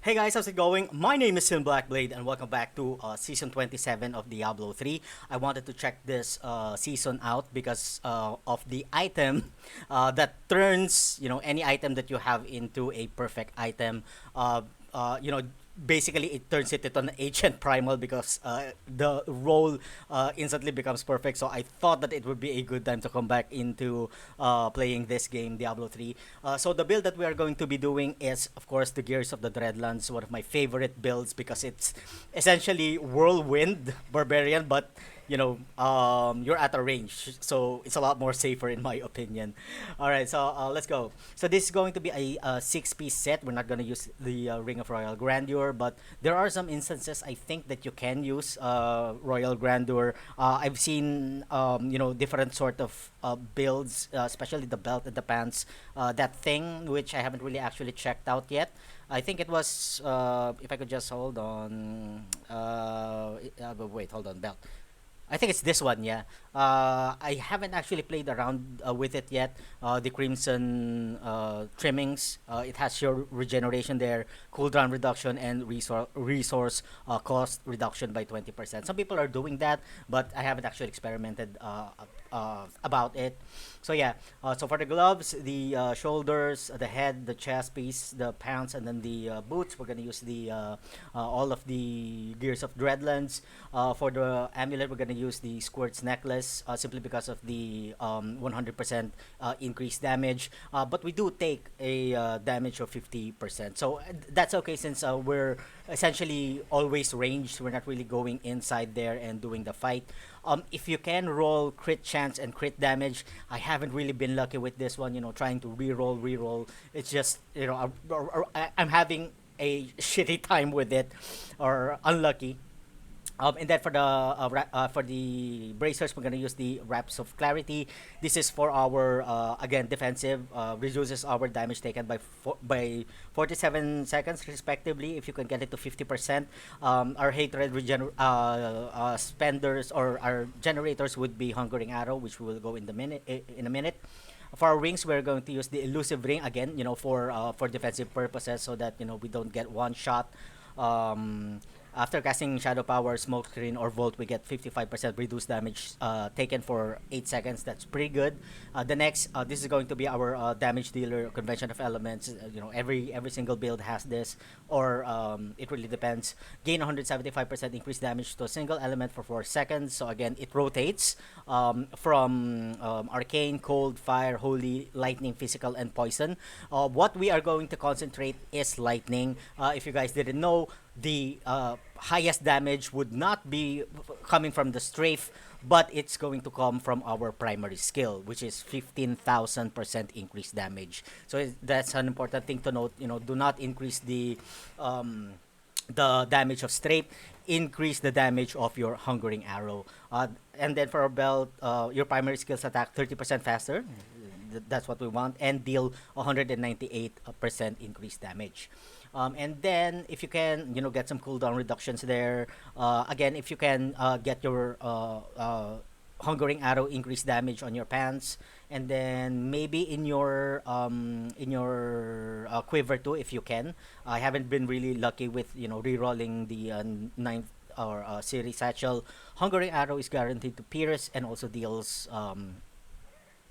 Hey guys, how's it going? My name is Blackblade and welcome back to Season 27 of Diablo 3. I wanted to check this season out because of the item that turns, any item that you have into a perfect item. Uh, uh, you know, Basically it turns it into an ancient primal because the role instantly becomes perfect. So I thought that it would be a good time to come back into playing this game, Diablo 3. So the build that we are going to be doing is, of course, the Gears of the Dreadlands, one of my favorite builds because it's essentially Whirlwind Barbarian, but you're at a range, so it's a lot more safer in my opinion. All right, so let's go. So this is going to be a six-piece set. We're not going to use the Ring of Royal Grandeur, but there are some instances I think that you can use Royal Grandeur. I've seen different sort of builds, especially the belt and the pants. That thing which I haven't really actually checked out yet. I think it was if I could just hold on. But wait, hold on, belt. I think it's this one, yeah. I haven't actually played around with it yet. The Crimson trimmings, it has your regeneration there, cooldown reduction, and resource cost reduction by 20%. Some people are doing that, but I haven't actually experimented about it. So yeah, so for the gloves, the shoulders, the head, the chest piece, the pants, and then the boots, we're gonna use the all of the Gears of Dreadlands. For the amulet, we're gonna use the Squirt's necklace simply because of the 100% increased damage. But we do take a damage of 50%. So that's okay since we're essentially always ranged. We're not really going inside there and doing the fight. If you can roll crit chance and crit damage, I haven't really been lucky with this one. Trying to reroll. It's just I'm having a shitty time with it, or unlucky. And then for the bracers, we're gonna use the wraps of clarity. This is for our again defensive. Reduces our damage taken by 47 seconds respectively. If you can get it to 50%, our hatred spenders or our generators would be hungering arrow, which we will go in a minute. For our rings, we're going to use the elusive ring again, for defensive purposes, so that we don't get one shot. Um, After casting Shadow Power, Smoke Screen, or Volt, we get 55% reduced damage taken for 8 seconds. That's pretty good. The next, this is going to be our damage dealer convention of elements. Every single build has this, or it really depends. Gain 175% increased damage to a single element for 4 seconds. So again, it rotates from Arcane, Cold, Fire, Holy, Lightning, Physical, and Poison. What we are going to concentrate is Lightning. If you guys didn't know, the highest damage would not be coming from the strafe, but it's going to come from our primary skill, which is 15,000% increased damage. So that's an important thing to note. Do not increase the damage of strafe, increase the damage of your hungering arrow. And then for our belt, your primary skills attack 30% faster. That's what we want, and deal 198% increased damage. And then if you can, get some cooldown reductions there. Again, if you can get your hungering arrow increased damage on your pants, and then maybe in your quiver too, if you can. I haven't been really lucky with re-rolling the ninth or Cirri satchel. Hungering arrow is guaranteed to pierce and also deals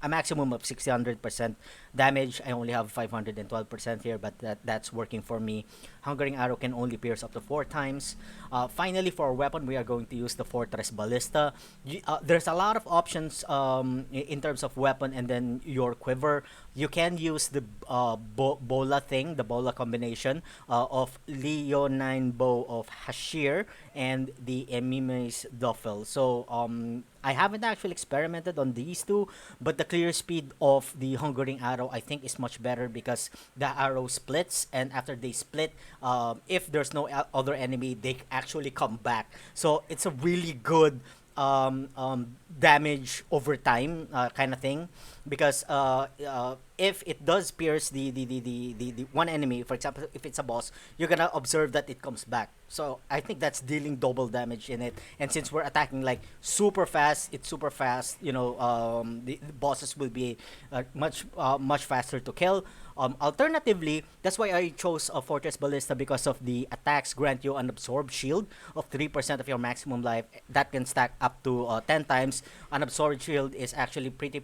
a maximum of 600% damage. I only have 512% here, but that's working for me. Hungering Arrow can only pierce up to 4 times. Finally, for our weapon, we are going to use the Fortress Ballista. There's a lot of options in terms of weapon and then your quiver. You can use the bola thing, the bola combination of Leonine Bow of Hashir and the Emime's Duffel. So I haven't actually experimented on these two, but the clear speed of the Hungering Arrow I think is much better because the arrow splits, and after they split, if there's no other enemy, they actually come back. So it's a really good damage over time kind of thing, because if it does pierce the one enemy, for example, if it's a boss, you're gonna observe that it comes back. So I think that's dealing double damage in it. And since we're attacking like super fast, it's super fast. The bosses will be much faster to kill. Alternatively, that's why I chose Fortress Ballista, because of the attacks grant you an absorbed shield of 3% of your maximum life. That can stack up to 10 times. An absorbed shield is actually pretty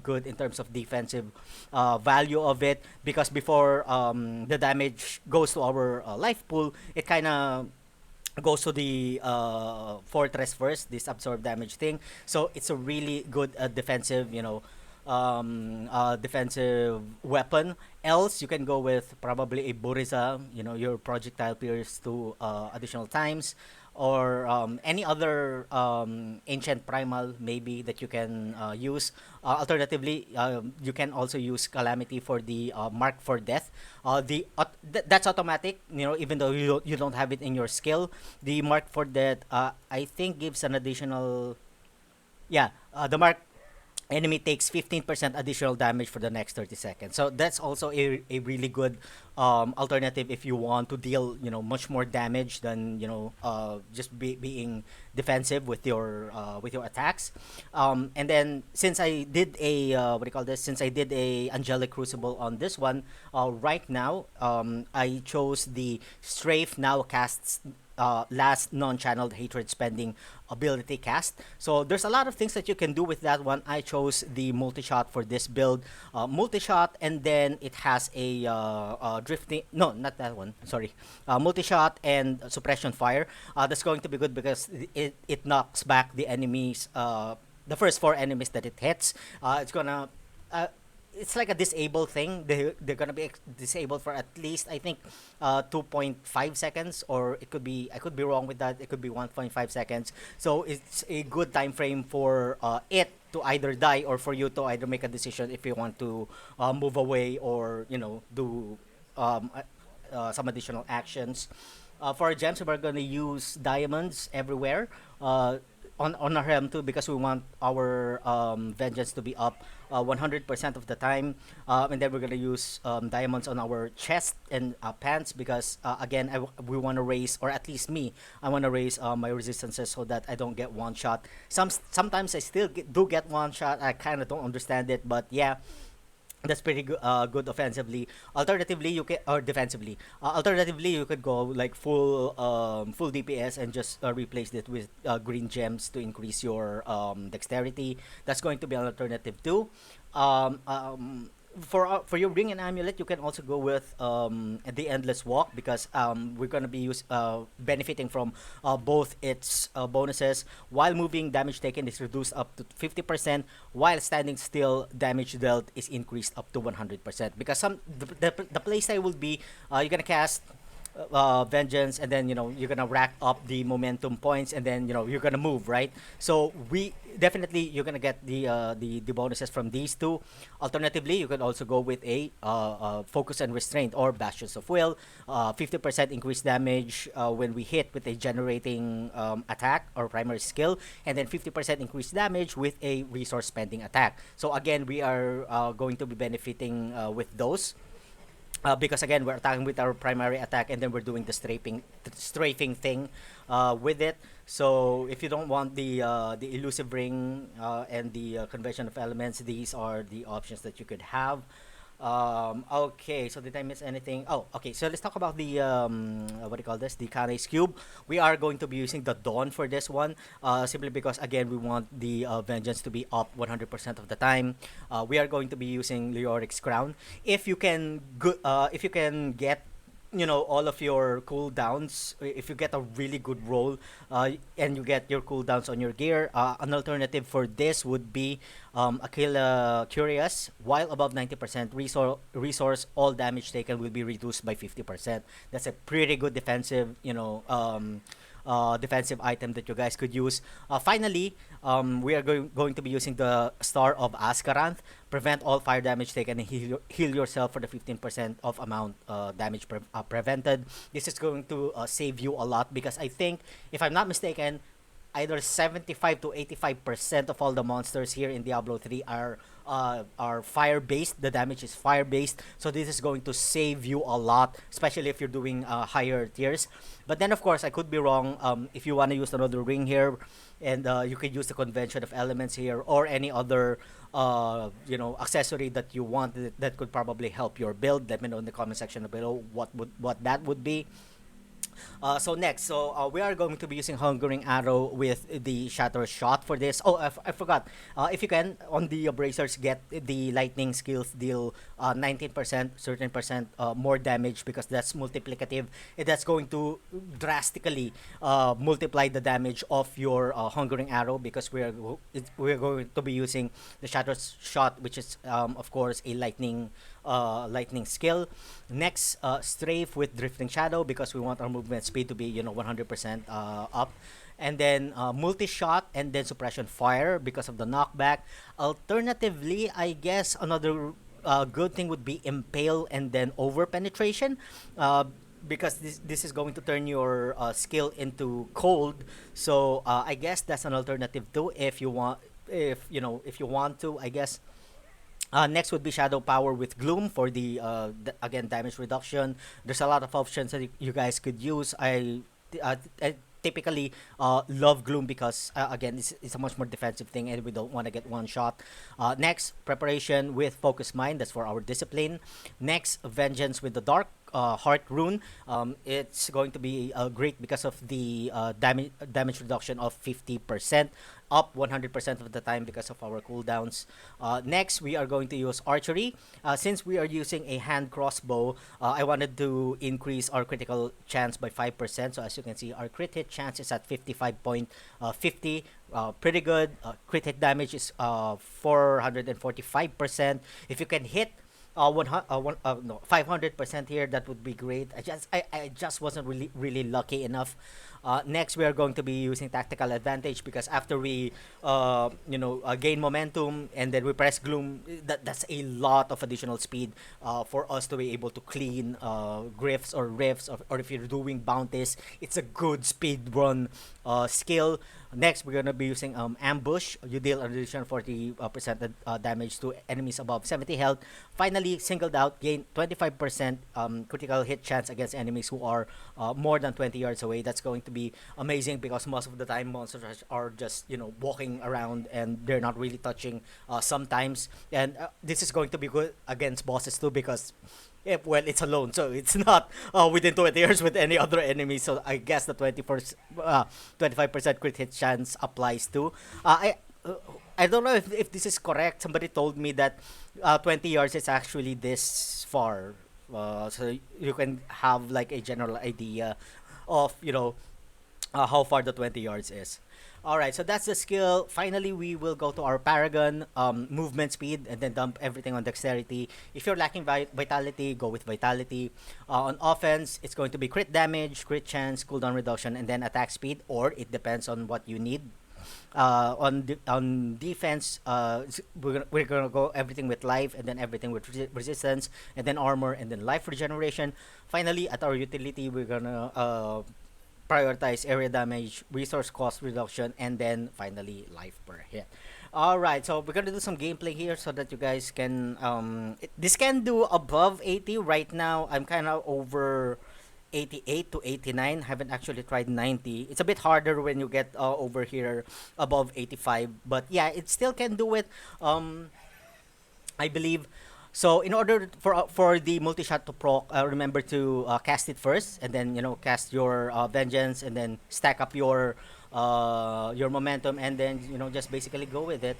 good in terms of defensive value of it, because before the damage goes to our life pool, it kind of goes to the fortress first, this absorb damage thing. So it's a really good defensive, defensive weapon. Else, you can go with probably a Buriza, your projectile pierce to additional times, or any other ancient primal maybe that you can use. Alternatively, you can also use Calamity for the mark for death. That's automatic, even though you don't have it in your skill. The mark for death, I think, gives an additional. Yeah, the mark enemy takes 15% additional damage for the next 30 seconds. So that's also a really good alternative if you want to deal, much more damage than, just being defensive with your attacks. And then since I did a what do you call this? Since I did a Angelic Crucible on this one, right now I chose the Strafe now casts last non-channeled hatred spending ability cast. So there's a lot of things that you can do with that one. I chose the Multishot for this build. Multishot, and then it has a drifting. No, not that one. Sorry. Multishot and suppression fire. That's going to be good because it knocks back the enemies. The first four enemies that it hits. It's gonna. It's like a disable thing. They're gonna be disabled for at least, I think, 2.5 seconds, or it could be, I could be wrong with that. It could be 1.5 seconds. So it's a good time frame for it to either die, or for you to either make a decision if you want to move away, or do some additional actions. For our gems, we're gonna use diamonds everywhere. On our helm too, because we want our vengeance to be up 100% of the time, and then we're gonna use diamonds on our chest and pants, because again, we want to raise, or at least me, I want to raise my resistances so that I don't get one shot. Sometimes I still do get one shot. I kind of don't understand it, but yeah, that's pretty good. Good offensively. Alternatively, you can, or defensively. Alternatively, you could go like full DPS and just replace it with green gems to increase your dexterity. That's going to be an alternative too. Um, um, for your ring and amulet, you can also go with the endless walk, because we're gonna be benefiting from both its bonuses. While moving, damage taken is reduced up to 50%. While standing still, damage dealt is increased up to 100%. Because the playstyle will be, you're gonna cast vengeance, and then you're gonna rack up the momentum points, and then you're gonna move, right? So we definitely, you're gonna get the bonuses from these two. Alternatively, you could also go with a focus and restraint, or bastions of will. 50% increased damage when we hit with a generating attack or primary skill, and then 50% increased damage with a resource spending attack. So again, we are going to be benefiting with those, because again, we're attacking with our primary attack, and then we're doing the strafing thing with it. So if you don't want the elusive ring and the conversion of elements, these are the options that you could have. Okay, so did I miss anything? Oh, okay. So let's talk about the what do you call this? The Kane's cube. We are going to be using the Dawn for this one, simply because again, we want the vengeance to be up 100% of the time. We are going to be using Leoric's crown. If you can get all of your cooldowns, if you get a really good roll, and you get your cooldowns on your gear, an alternative for this would be Aquila Curious. While above 90% resource, all damage taken will be reduced by 50%. That's a pretty good defensive, defensive item that you guys could use. Finally, we are going to be using the Star of Askaranth. Prevent all fire damage taken and heal yourself for the 15% of amount damage prevented. This is going to save you a lot, because I think, if I'm not mistaken, either 75 to 85% of all the monsters here in Diablo 3 are fire based. The damage is fire based, so this is going to save you a lot, especially if you're doing higher tiers. But then of course I could be wrong. If you want to use another ring here, and you could use the convention of elements here or any other accessory that you want that could probably help your build. Let me know in the comment section below what that would be. So we are going to be using Hungering Arrow with the Shatter shot for this. Oh, I forgot. If you can, on the Abrasers, get the Lightning skills deal 19%, certain percent more damage because that's multiplicative. And that's going to drastically multiply the damage of your Hungering Arrow because we're going to be using the Shatter shot, which is of course a lightning skill. Next, Strafe with Drifting Shadow because we want our movement speed to be 100% up. And then Multishot and then Suppression Fire because of the knockback. Alternatively, I guess another good thing would be Impale and then Over Penetration. Because this is going to turn your skill into cold, so I guess that's an alternative too if you want to, I guess. Next would be Shadow Power with Gloom for the again damage reduction. There's a lot of options that you guys could use. I typically love Gloom because again it's a much more defensive thing and we don't want to get one shot. Next, Preparation with Focus Mind, that's for our discipline. Next, Vengeance with the Dark Heart Rune. It's going to be great because of the damage reduction of 50%, up 100% of the time because of our cooldowns. Next, we are going to use Archery. Since we are using a hand crossbow, I wanted to increase our critical chance by 5%. So as you can see, our crit hit chance is at 55.50. Pretty good. Crit hit damage is 445%. If you can hit 500% here, that would be great. I just wasn't really lucky enough. Next, we are going to be using Tactical Advantage because after we gain momentum and then we press Gloom, that's a lot of additional speed for us to be able to clean griffs or rifts, or if you're doing bounties, it's a good speed run skill. Next, we're going to be using Ambush. You deal an additional 40% damage to enemies above 70 health. Finally, Singled Out, gain 25% critical hit chance against enemies who are more than 20 yards away. That's going to be amazing because most of the time monsters are just walking around and they're not really touching sometimes. And this is going to be good against bosses too because it's alone, so it's not within 20 years with any other enemy. So I guess the 25% crit hit chance applies too. I don't know if this is correct. Somebody told me that 20 yards is actually this far. So you can have like a general idea of how far the 20 yards is. Alright, so that's the skill. Finally, we will go to our Paragon, movement speed, and then dump everything on dexterity. If you're lacking vitality, go with vitality. On offense, it's going to be crit damage, crit chance, cooldown reduction, and then attack speed, or it depends on what you need. On defense, we're gonna go everything with life, and then everything with resistance, and then armor, and then life regeneration. Finally, at our utility, we're gonna prioritize area damage, resource cost reduction, and then finally life per hit. Alright, so we're gonna do some gameplay here so that you guys can this can do above 80. Right now I'm kind of over 88 to 89. Haven't actually tried 90. It's a bit harder when you get over here above 85, but yeah, it still can do it, I believe. So in order for the multi-shot to proc, remember to cast it first, and then cast your vengeance, and then stack up your momentum, and then just basically go with it.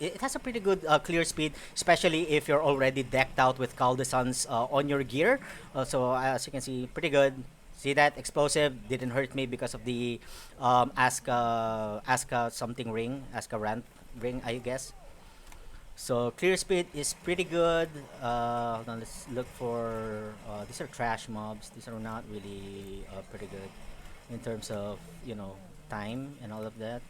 It has a pretty good clear speed, especially if you're already decked out with Caldesans on your gear. So as you can see, pretty good. See that explosive didn't hurt me because of the Aska something ring, Aska rant ring, I guess. So clear speed is pretty good. Hold on, let's look for these are trash mobs. These are not really pretty good in terms of time and all of that.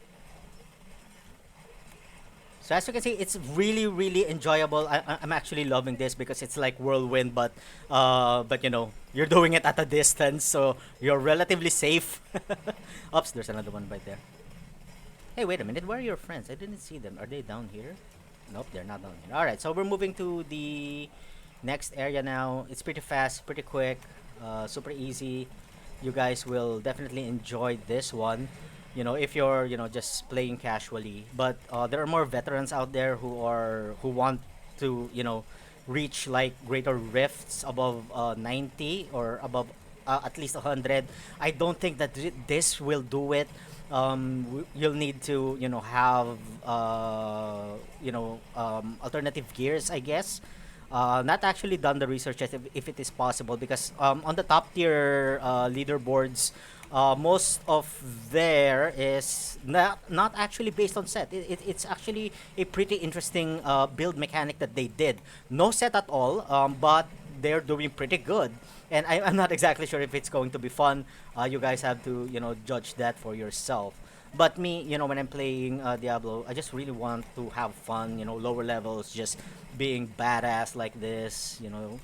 So as you can see, it's really enjoyable. I'm actually loving this because it's like whirlwind, but you're doing it at a distance, so you're relatively safe. Oops, there's another one right there. Hey, wait a minute. Where are your friends? I didn't see them. Are they down here? Nope, they're not down here. Alright, so we're moving to the next area now. It's pretty fast, pretty quick, super easy. You guys will definitely enjoy this one. You know, if you're, you know, just playing casually. But there are more veterans out there who want to, you know, reach like greater rifts above 90 or above at least 100. I don't think that this will do it. You'll need to, you know, have alternative gears, I guess. Not actually done the research yet if it is possible, because on the top tier leaderboards, most of there is not actually based on set. It's actually a pretty interesting build mechanic that they did. No set at all, but they're doing pretty good. And I'm not exactly sure if it's going to be fun. You guys have to, you know, judge that for yourself. But me, you know, when I'm playing Diablo, I just really want to have fun, you know, lower levels, just being badass like this, you know.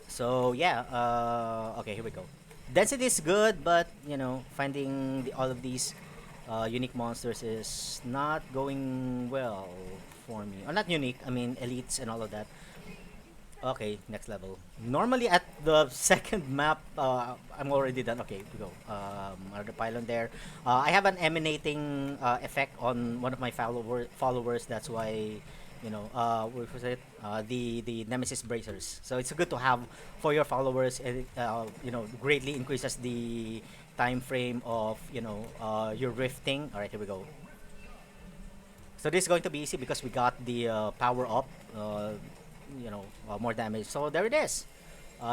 So yeah, okay, here we go. Density is good, but you know, finding all of these unique monsters is not going well for me. Or not unique, I mean elites and all of that. Okay, next level. Normally at the second map, I'm already done. Okay, we go. Another pylon there. I have an emanating effect on one of my followers. That's why, you know, what was it? The Nemesis Bracers. So it's good to have for your followers. And you know, greatly increases the time frame of, you know, your rifting. All right, here we go. So this is going to be easy because we got the power up. You know, more damage. So there it is.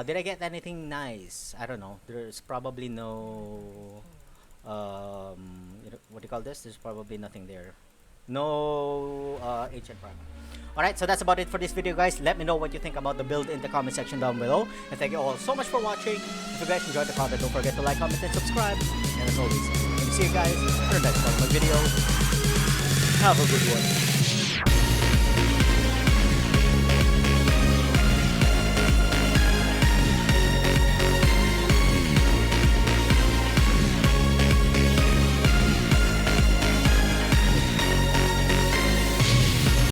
Did I get anything nice? I don't know. There's probably no you know, what do you call this? There's probably nothing there. No ancient prime. Alright, so that's about it for this video, guys. Let me know what you think about the build in the comment section down below. And thank you all so much for watching. If you guys enjoyed the content, don't forget to like, comment, and subscribe. And as always, see you guys for the next one of my video. Have a good one.